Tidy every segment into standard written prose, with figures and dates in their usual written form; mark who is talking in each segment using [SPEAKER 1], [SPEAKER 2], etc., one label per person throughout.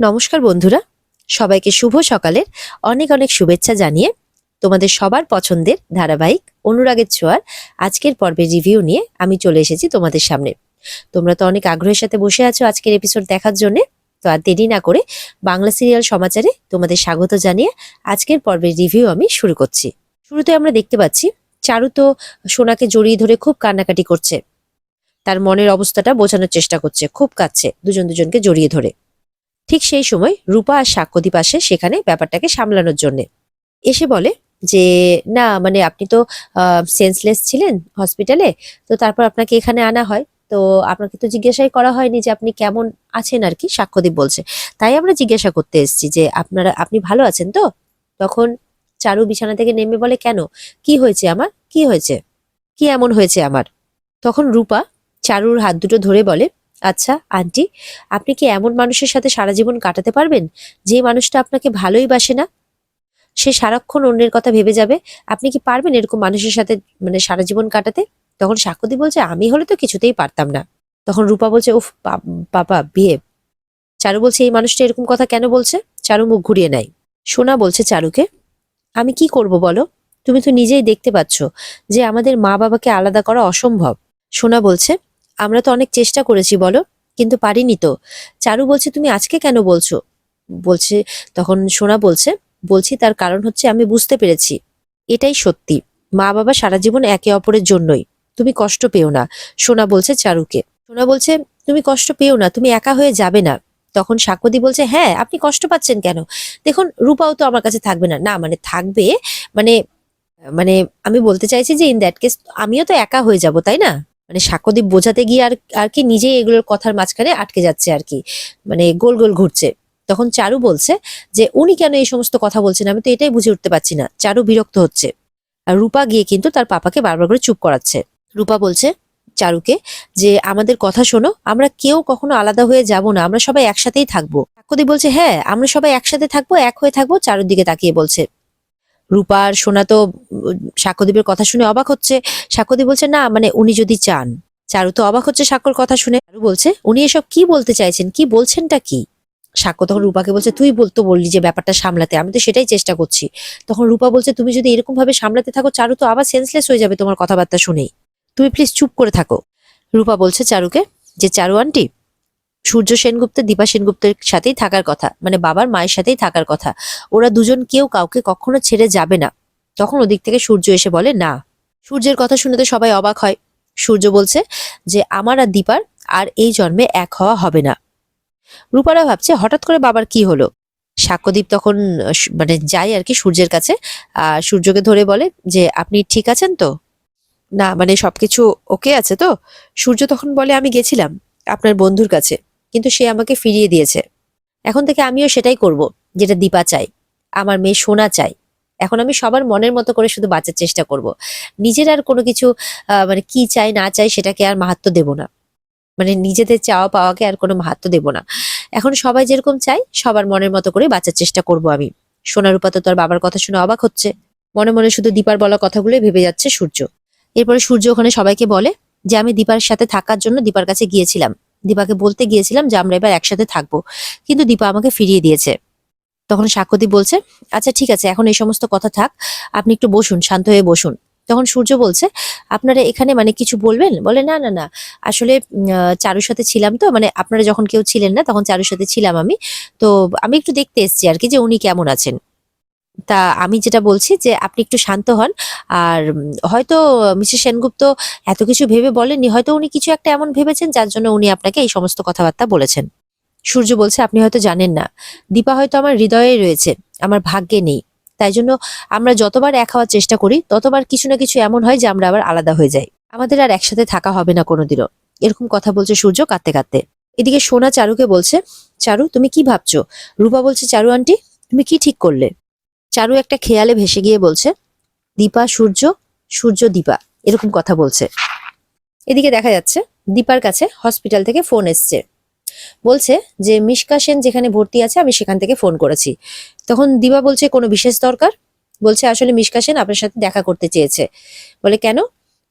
[SPEAKER 1] নমস্কার বন্ধুরা, সবাইকে শুভ সকালের অনেক অনেক শুভেচ্ছা জানিয়ে তোমাদের সবার পছন্দের ধারাবাহিক অনুরাগের ছোঁয়ার আজকের পর্বের রিভিউ নিয়ে আমি চলে এসেছি তোমাদের সামনে। তোমরা তো অনেক আগ্রহের সাথে বসে আছো আজকের এপিসোড দেখার জন্য। তো আর দেরি না করে বাংলা সিরিয়াল সমাচারে তোমাদের স্বাগত জানিয়ে আজকের পর্বের রিভিউ আমি শুরু করছি। শুরুতে আমরা দেখতে পাচ্ছি চারু তো সোনাকে জড়িয়ে ধরে খুব কান্নাকাটি করছে, তার মনের অবস্থাটা বোঝানোর চেষ্টা করছে, খুব কাঁদছে দুজন দুজনকে জড়িয়ে ধরে। ঠিক সেই সময় রূপা আর সাক্ষ্যদীপ আসে সেখানে ব্যাপারটাকে সামলানোর জন্য। এসে বলে যে না মানে আপনি তো সেন্সলেস ছিলেন হসপিটালে, তো তারপর আপনাকে এখানে আনা হয়, তো আপনাকে তো জিজ্ঞাসাই করা হয়নি যে আপনি কেমন আছেন আর কি। সাক্ষ্যদীপ বলছে তাই আমরা জিজ্ঞাসা করতে এসেছি যে আপনি ভালো আছেন তো। তখন চারু বিছানা থেকে নেমে বলে কেন, কি হয়েছে আমার, কি হয়েছে, কি এমন হয়েছে আমার। তখন রূপা চারুর হাত দুটো ধরে বলে আচ্ছা আন্টি, আপনি কি এমন মানুষের সাথে সারা জীবন কাটাতে পারবেন যে মানুষটা আপনাকে ভালোই বাসে না, সে সারাক্ষণ অন্যের কথা ভেবে যাবে? আপনি কি পারবেন এরকম মানুষের সাথে মানে সারা জীবন কাটাতে? তখন সাক্ষ্যদীপ বলছে আমি হলে তো কিছুতেই পারতাম না। তখন রূপা বলছে উফ বাবা বিয়ে। চারু বলছে এই মানুষটা এরকম কথা কেন বলছে। চারু মুখ ঘুরিয়ে নেয়। সোনা বলছে চারুকে আমি কি করব বলো, তুমি তো নিজেই দেখতে পাচ্ছ যে আমাদের মা বাবাকে আলাদা করা অসম্ভব। সোনা বলছে আমরা তো অনেক চেষ্টা করেছি বলো, কিন্তু পারিনি তো। চারু বলছে তুমি আজকে কেন বলছো, বলছে তখন সোনা বলছে বলছি তার কারণ হচ্ছে আমি বুঝতে পেরেছি এটাই সত্যি, মা বাবা সারা জীবন একে অপরের জন্যই, তুমি কষ্ট পেও না। সোনা বলছে চারুকে, সোনা বলছে তুমি কষ্ট পেও না, তুমি একা হয়ে যাবে না। তখন সাক্ষ্যদীপ বলছে হ্যাঁ আপনি কষ্ট পাচ্ছেন কেন, দেখুন রূপাও তো আমার কাছে থাকবে না। না মানে থাকবে মানে মানে আমি বলতে চাইছি যে ইন দ্যাট কেস আমিও তো একা হয়ে যাব তাই না। মানে সাক্ষ্যদীপ বোঝাতে গিয়ে আর আর কি নিজেই এগুলোর কথার মাঝখানে আটকে যাচ্ছে আর কি, মানে গোল গোল ঘুরছে। তখন চারু বলছে যে উনি কেন এই সমস্ত কথা বলছেন, আমি তো এটাই বুঝে উঠতে পারছি না। চারু বিরক্ত হচ্ছে আর রূপা গিয়ে কিন্তু তার পাপাকে বারবার করে চুপ করাচ্ছে। রূপা বলছে চারুকে যে আমাদের কথা শোনো, আমরা কেউ কখনো আলাদা হয়ে যাব না, আমরা সবাই একসাথেই থাকবো। সাক্ষ্যদীপ বলছে হ্যাঁ আমরা সবাই একসাথে থাকবো, এক হয়ে থাকবো। চারুর দিকে তাকিয়ে বলছে। রূপা আর সোনা তো সাক্ষ্যদীপের কথা শুনে অবাক হচ্ছে। সাক্ষ্যদীপ বলছে না মানে উনি যদি চান। চারু তো অবাক হচ্ছে সাক্ষ্যর কথা শুনে। চারু বলছে উনি এসব কি বলতে চাইছেন, কি বলছেনটা কি। সাক্ষ্য তখন রূপাকে বলছে তুই বলতো বললি যে ব্যাপারটা সামলাতে, আমি তো সেটাই চেষ্টা করছি। তখন রূপা বলছে তুমি যদি এরকম ভাবে সামলাতে থাকো চারু তো আবার সেন্সলেস হয়ে যাবে তোমার কথাবার্তা শুনেই, তুমি প্লিজ চুপ করে থাকো। রূপা বলছে চারুকে যে চারু আন্টি, সূর্য সেনগুপ্ত দীপা সেনগুপ্তের সাথেই থাকার কথা, মানে বাবার মায়ের সাথেই থাকার কথা, ওরা দুজন কেউ কাউকে কখনো ছেড়ে যাবে না। তখন ওদিক থেকে সূর্য এসে বলে না। সূর্যের কথা শুনে তো সবাই অবাক হয়। সূর্য বলছে যে আমার আর দীপার আর এই জন্মে এক হওয়া হবে না। রূপারা ভাবছে হঠাৎ করে বাবার কি হলো। সাক্ষ্যদীপ তখন মানে যায় আর কি সূর্যের কাছে, সূর্যকে ধরে বলে যে আপনি ঠিক আছেন তো, না মানে সবকিছু ওকে আছে তো। সূর্য তখন বলে আমি গেছিলাম আপনার বন্ধুর কাছে, কিন্তু সে আমাকে ফিরিয়ে দিয়েছে। এখন থেকে আমিও সেটাই করব যেটা দীপা চাই, আমার মেয়ে সোনা চাই। এখন আমি সবার মনের মতো করে শুধু বাঁচার চেষ্টা করব, নিজের আর কোনো কিছু মানে কি চাই না চাই সেটাকে আর মাহাত্ম্য দেব না, মানে নিজেদের চাওয়া পাওয়াকে আর কোনো মাহাত্ম্য দেব না। এখন সবাই যেরকম চাই সবার মনের মতো করে বাঁচার চেষ্টা করব আমি। সোনারূপা তো তার বাবার কথা শুনে অবাক হচ্ছে, মনে মনে শুধু দীপার বলা কথাগুলোই ভেবে যাচ্ছে সূর্য। এরপরে সূর্য ওখানে সবাইকে বলে যে আমি দীপার সাথে থাকার জন্য দীপার কাছে গিয়েছিলাম, দীপাকে বলতে গিয়েছিলাম যে আমরা এবার একসাথে থাকবো, কিন্তু দীপা আমাকে ফিরিয়ে দিয়েছে। তখন সাক্ষ্যদীপ বলছে আচ্ছা ঠিক আছে এখন এই সমস্ত কথা থাক, আপনি একটু বসুন, শান্ত হয়ে বসুন। তখন সূর্য বলছে আপনারা এখানে মানে কিছু বলবেন, বলে না না না আসলে চারুর সাথে ছিলাম তো, মানে আপনারা যখন কেউ ছিলেন না তখন চারুর সাথে ছিলাম আমি, তো আমি একটু দেখতে এসেছি আর কি যে উনি কেমন আছেন। তা আমি যেটা বলছি যে আপনি একটু শান্ত হন। আর হয়তো মিসেস সেনগুপ্ত এত কিছু ভেবে বলেননি, হয়তো উনি কিছু একটা এমন ভেবেছেন যার জন্য উনি আপনাকে এই সমস্ত কথাবার্তা বলেছেন। সূর্য বলছে আপনি হয়তো জানেন না, দীপা হয়তো আমার হৃদয়ে রয়েছে, আমার ভাগ্যে নেই। তাই জন্য আমরা যতবার এক হওয়ার চেষ্টা করি ততবার কিছু না কিছু এমন হয় যে আমরা আবার আলাদা হয়ে যাই, আমাদের আর একসাথে থাকা হবে না কোনোদিনও। এরকম কথা বলছে সূর্য কাঁদতে কাঁদতে। এদিকে সোনা চারুকে বলছে চারু তুমি কি ভাবছো। রূপা বলছে চারু আন্টি তুমি কি ঠিক করলে। চারু একটা খেয়ালে ভেসে গিয়ে বলছে দীপা সূর্য, সূর্য দীপা, এরকম কথা বলছে। এদিকে দেখা যাচ্ছে দীপার কাছে হসপিটাল থেকে ফোন এসছে, বলছে যে মিশকা সেন যেখানে ভর্তি আছে আমি সেখান থেকে ফোন করেছি। তখন দিবা বলছে কোনো বিশেষ দরকার। বলছে আসলে মিশকা সেন আপনার সাথে দেখা করতে চেয়েছে। বলে কেন।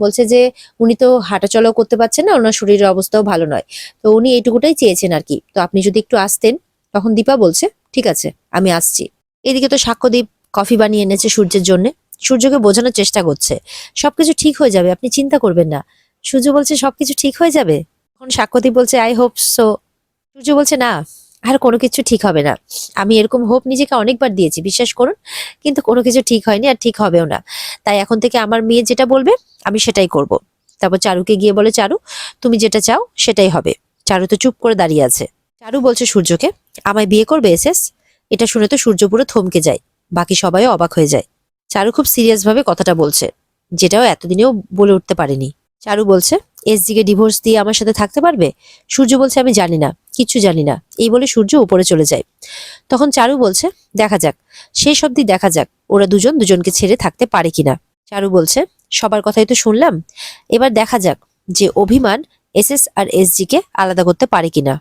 [SPEAKER 1] বলছে যে উনি তো হাঁটাচলাও করতে পারছেন না, ওনার শরীরের অবস্থাও ভালো নয়, তো উনি এইটুকুটাই চেয়েছেন আর কি, তো আপনি যদি একটু আসতেন তখন দীপা বলছে ঠিক আছে আমি আসছি। এদিকে তো সাক্ষ্যদীপ কফি বানিয়ে এনেছে সূর্যের জন্য। সূর্যকে বোঝানোর চেষ্টা করছে সবকিছু ঠিক হয়ে যাবে, আপনি চিন্তা করবেন না। সূর্য বলছে সবকিছু ঠিক হয়ে যাবে। তখন সাক্ষ্যদীপ বলছে আই হোপ সো। সূর্য বলছে না, আর কোনো কিছু ঠিক হবে না। আমি এরকম হোপ নিজেকে অনেকবার দিয়েছি, বিশ্বাস করুন, কিন্তু কোনো কিছু ঠিক হয়নি আর ঠিক হবেও না। তাই এখন থেকে আমার মেয়ে যেটা বলবে আমি সেটাই করব। তারপর চারুকে গিয়ে বলে চারু তুমি যেটা চাও সেটাই হবে। চারু তো চুপ করে দাঁড়িয়ে আছে। চারু বলছে সূর্যকে আমায় বিয়ে করবে এসএস। এটা শুনে তো সূর্য পুরো থমকে যায়, বাকি সবাইও অবাক হয়ে যায়। চারু খুব সিরিয়াস ভাবে কথাটা বলছে, যেটাও এতদিনেও বলে উঠতে পারেনি। চারু বলছে এসজি কে ডিভোর্স দিয়ে আমার সাথে থাকতে পারবে? সূর্য বলছে আমি জানি না, কিচ্ছু জানি না। এই বলে সূর্য উপরে চলে যায়। তখন চারু বলছে দেখা যাক, শেষ অবধি দেখা যাক ওরা দুজন দুজনকে ছেড়ে থাকতে পারে কিনা। চারু বলছে সবার কথাই তো শুনলাম, এবার দেখা যাক যে অভিমান এসএস আর এসজি কে আলাদা করতে পারে কিনা,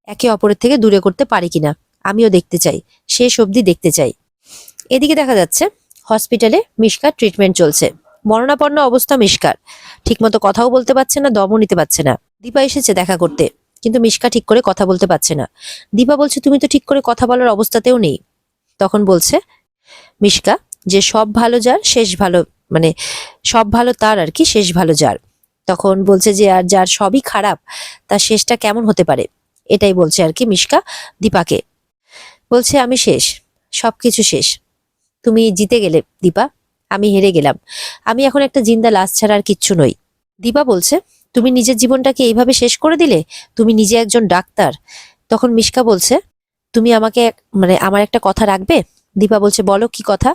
[SPEAKER 1] একে অপরের থেকে দূরে করতে পারে কিনা। আমিও দেখতে চাই, শেষ অবধি দেখতে চাই। এদিকে দেখা যাচ্ছে হসপিটালে মিশকার ট্রিটমেন্ট চলছে। মরণাপন্ন অবস্থা মিশকার, ঠিকমতো কথাও বলতে পারছে না, দমও নিতে পারছে না। দীপা এসেছে দেখা করতে, কিন্তু মিশকা ঠিক করে কথা বলতে পারছে না। দীপা বলছে তুমি তো ঠিক করে কথা বলার অবস্থাতেও নেই। তখন বলছে মিশকা যে সব ভালো যার শেষ ভালো, মানে সব ভালো তার আর কি, শেষ ভালো যার। তখন বলছে যে আর যার সবই খারাপ তার শেষটা কেমন হতে পারে, এটাই বলছে আর কি মিশকা দীপাকে। বলছে আমি শেষ, সবকিছু শেষ। তুমি জিতে গেলে দীপা, আমি হেরে গেলাম। আমি এখন একটা জিন্দা লাশ ছাড়া আর কিচ্ছু নই। দীপা বলছে তুমি নিজের জীবনটাকে এইভাবে শেষ করে দিলে? তুমি নিজে একজন ডাক্তার। তখন মিশকা বলছে তুমি আমাকে মানে আমার একটা কথা রাখবে? দীপা বলছে বলো কি কথা।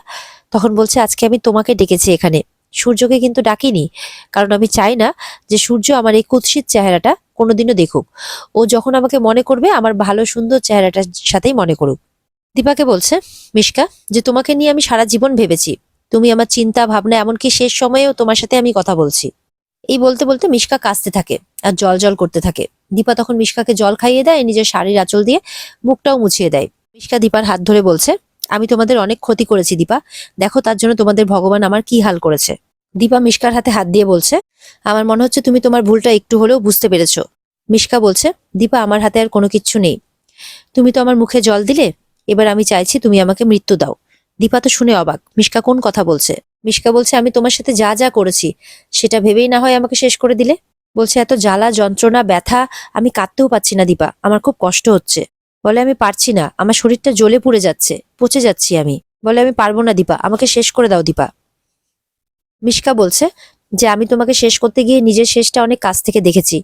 [SPEAKER 1] তখন বলছে আজকে আমি তোমাকে ডেকেছি এখানে, সূর্যকে কিন্তু ডাকিনি, কারণ আমি চাই না যে সূর্য আমার এই কুৎসিত চেহারাটা কোনোদিনও দেখুক। ও যখন আমাকে মনে করবে আমার ভালো সুন্দর চেহারাটার সাথেই মনে করুক। দীপাকে বলছে মিশকা যে তোমাকে নিয়ে আমি সারা জীবন ভেবেছি, তুমি আমার চিন্তা ভাবনা, এমনকি শেষ সময়েও তোমার সাথে আমি কথা বলছি। এই বলতে বলতে মিশকা কাঁদতে থাকে আর জল জল করতে থাকে। দীপা তখন মিশকাকে জল খাইয়ে দেয়, নিজের শাড়ির আঁচল দিয়ে মুখটাও মুছিয়ে দেয়। মিশকা দীপার হাত ধরে বলছে আমি তোমাদের অনেক ক্ষতি করেছি দীপা, দেখো তার জন্য তোমাদের ভগবান আমার কি হাল করেছে। দীপা মিশকার হাতে হাত দিয়ে বলছে আমার মনে হচ্ছে তুমি তোমার ভুলটা একটু হলেও বুঝতে পেরেছো। মিশকা বলছে দীপা আমার হাতে আর কোনো কিচ্ছু নেই, তুমি তো আমার মুখে জল দিলে, এবার আমি চাইছি তুমি আমাকে মৃত্যু দাও। দীপা তো শুনে অবাক, মিশকা কোন কথা বলছে। মিশকা বলছে আমি তোমার সাথে যা যা করেছি সেটা ভেবেই না হয় আমাকে শেষ করে দিলে। বলছে এত জ্বালা যন্ত্রণা ব্যথা আমি কাঁদতেও পাচ্ছি না দীপা, আমার খুব কষ্ট হচ্ছে। বলে আমি পারছি না, আমার শরীরটা জ্বলে পুড়ে যাচ্ছে, পচে যাচ্ছি আমি। বলে আমি পারবো না দীপা, আমাকে শেষ করে দাও দীপা। মিশকা বলছে যে আমি তোমাকে শেষ করতে গিয়ে নিজের শেষটা অনেক কাছ থেকে দেখেছি,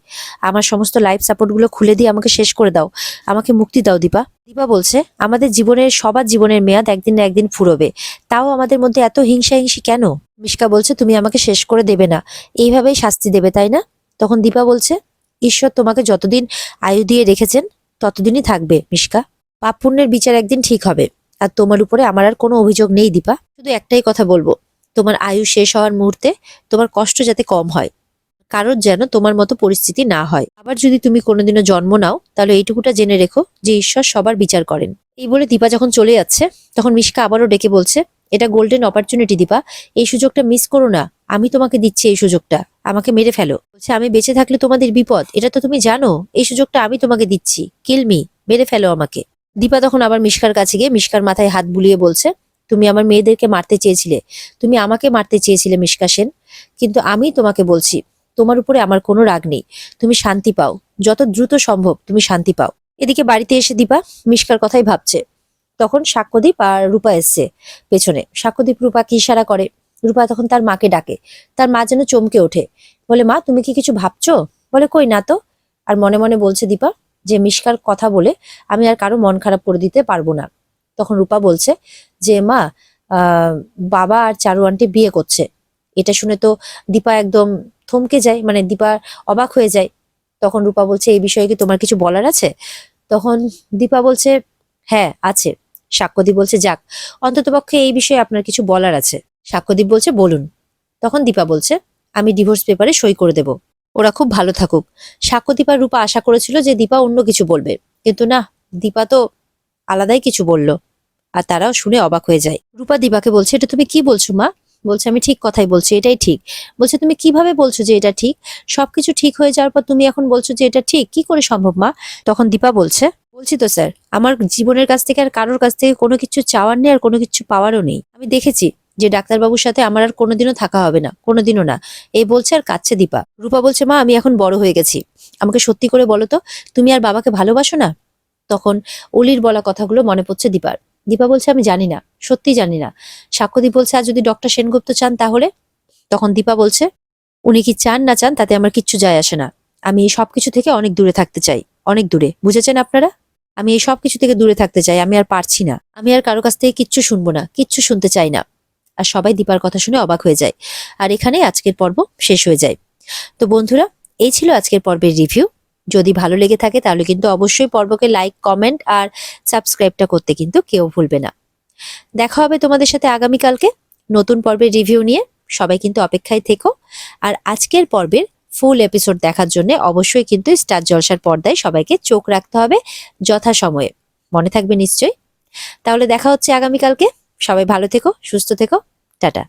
[SPEAKER 1] আমার সমস্ত লাইফ সাপোর্ট গুলো খুলে দিয়ে আমাকে শেষ করে দাও, আমাকে মুক্তি দাও দীপা। দীপা বলছে আমাদের জীবনের সবার জীবনের মেয়াদ একদিন না একদিন ফুরোবে, তাও আমাদের মধ্যে এত হিংসাহিংসি কেন? মিশকা বলছে তুমি আমাকে শেষ করে দেবে না, এইভাবেই শাস্তি দেবে তাই না? তখন দীপা বলছে ঈশ্বর তোমাকে যতদিন আয়ু দিয়ে রেখেছেন ততদিনই থাকবে মিশকা, পাপ পুণ্যের বিচার একদিন ঠিক হবে। আর তোমার উপরে আমার আর কোনো অভিযোগ নেই দীপা, শুধু একটাই কথা বলবো, তোমার আয়ু শেষ হওয়ার মুহূর্তে তোমার কষ্ট যাতে কম হয়, কারোর যেন তোমার মতো পরিস্থিতি না হয়। আবার যদি তুমি কোনোদিনও জন্ম নাও তাহলে এইটুকুটা জেনে রেখো যে ঈশ্বর সবার বিচার করেন। এই বলে দীপা যখন চলে যাচ্ছে তখন মিশকা আবারও ডেকে বলছে এটা গোল্ডেন অপরচুনিটি দীপা, এই সুযোগটা মিস করো না, আমি তোমাকে দিচ্ছি এই সুযোগটা, আমাকে মেরে ফেলো। বলছে আমি বেঁচে থাকলে তোমাদের বিপদ, এটা তো তুমি জানো, এই সুযোগটা আমি তোমাকে দিচ্ছি, কিল মি, মেরে ফেলো আমাকে। দীপা তখন আবার মিশকার কাছে গিয়ে মিশকার মাথায় হাত বুলিয়ে বলছে তুমি আমার মেয়েদেরকে মারতে চেয়েছিলে, তুমি আমাকে মারতে চেয়েছিলে মিশকা সেন, কিন্তু আমি তোমাকে বলছি তোমার উপরে আমার কোনো রাগ নেই, তুমি শান্তি পাও, যত দ্রুত সম্ভব তুমি শান্তি পাও। এদিকে বাড়িতে এসে দীপা মিশকার কথাই ভাবছে। তখন সাক্ষ্যদীপ আর রূপা এসছে পেছনে। সাক্ষ্যদীপ রূপাকে ইশারা করে, রূপা তখন তার মাকে ডাকে। তার মা যেন চমকে ওঠে, বলে মা তুমি কি কিছু ভাবছো? বলে কই না তো। আর মনে মনে বলছে দীপা যে মিশকার কথা বলে আমি আর কারো মন খারাপ করে দিতে পারবো না। তখন রূপা বলছে যে মা বাবা আর চারু আন্টি বিয়ে করছে। এটা শুনে তো দীপা একদম থমকে যায়, মানে দীপা অবাক হয়ে যায়। তখন রূপা বলছে এই বিষয়ে কি তোমার কিছু বলার আছে? তখন দীপা বলছে হ্যাঁ আছে। সাক্ষ্যদীপ বলছে যাক, অন্ততপক্ষে এই বিষয়ে আপনার কিছু বলার আছে। সাক্ষ্যদীপ বলছে বলুন। তখন দীপা বলছে আমি ডিভোর্স পেপারে সই করে দেব, ওরা খুব ভালো থাকুক। সাক্ষ্যদীপ আর রূপা আশা করেছিল যে দীপা অন্য কিছু বলবে, কিন্তু না, দীপা তো আলাদাই কিছু বলল। আর তারাও শুনে অবাক হয়ে যায়। রূপা দীপাকে বলছে এটা তুমি কি বলছো মা? বলছে আমি ঠিক কথাই বলছি, এটাই ঠিক। বলছে তুমি কিভাবে বলছো যে এটা ঠিক? সবকিছু ঠিক হয়ে যাওয়ার পর তুমি এখন বলছো যে এটা ঠিক, কি করে সম্ভব মা? তখন দীপা বলছে বলছি তো স্যার, আমার জীবনের কাছ থেকে আর কারোর কাছ থেকে কোনো কিছু চাওয়ার নেই আর কোনো কিছু পাওয়ারও নেই। আমি দেখেছি যে ডাক্তারবাবুর সাথে আমার আর কোনোদিনও থাকা হবে না, কোনোদিনও না। এই বলছে আর কাঁদছে দীপা। রূপা বলছে, মা আমি এখন বড় হয়ে গেছি, আমাকে সত্যি করে বলো তো, তুমি আর বাবাকে ভালোবাসো না? তখন অলির বলা কথাগুলো মনে পড়ছে দীপার। দীপা বলছে, আমি জানি না, সত্যি জানি না। সাক্ষ্যদীপ বলছে, আর যদি ডক্টর সেনগুপ্ত চান তাহলে? তখন দীপা বলছে, উনি কি চান না চান তাতে আমার কিচ্ছু যায় আসে না। আমি এই সবকিছু থেকে অনেক দূরে থাকতে চাই, অনেক দূরে, বুঝেছেন আপনারা? আমি এই সবকিছু থেকে দূরে থাকতে চাই, আমি আর পারছি না। আমি আর কারো কাছ থেকে কিচ্ছু শুনবো না, কিচ্ছু শুনতে চাই না। আর সবাই দীপার কথা শুনে অবাক হয়ে যায়। আর এখানেই আজকের পর্ব শেষ হয়ে যায়। তো বন্ধুরা, এই ছিল আজকের পর্বের রিভিউ। যদি ভালো লেগে থাকে তাহলে কিন্তু অবশ্যই পর্বকে লাইক, কমেন্ট আর সাবস্ক্রাইবটা করতে কিন্তু কেউ ভুলবে না। দেখা হবে তোমাদের সাথে আগামীকালকে নতুন পর্বের রিভিউ নিয়ে। সবাই কিন্তু অপেক্ষায় থেকো। আর আজকের পর্বের ফুল এপিসোড দেখার জন্য অবশ্যই কিন্তু স্টার জলসার পর্দায় সবাইকে চোখ রাখতে হবে যথাসময়ে। মনে থাকবে নিশ্চয়ই। তাহলে দেখা হচ্ছে আগামীকালকে। সবাই ভালো থেকো, সুস্থ থেকো। টাটা।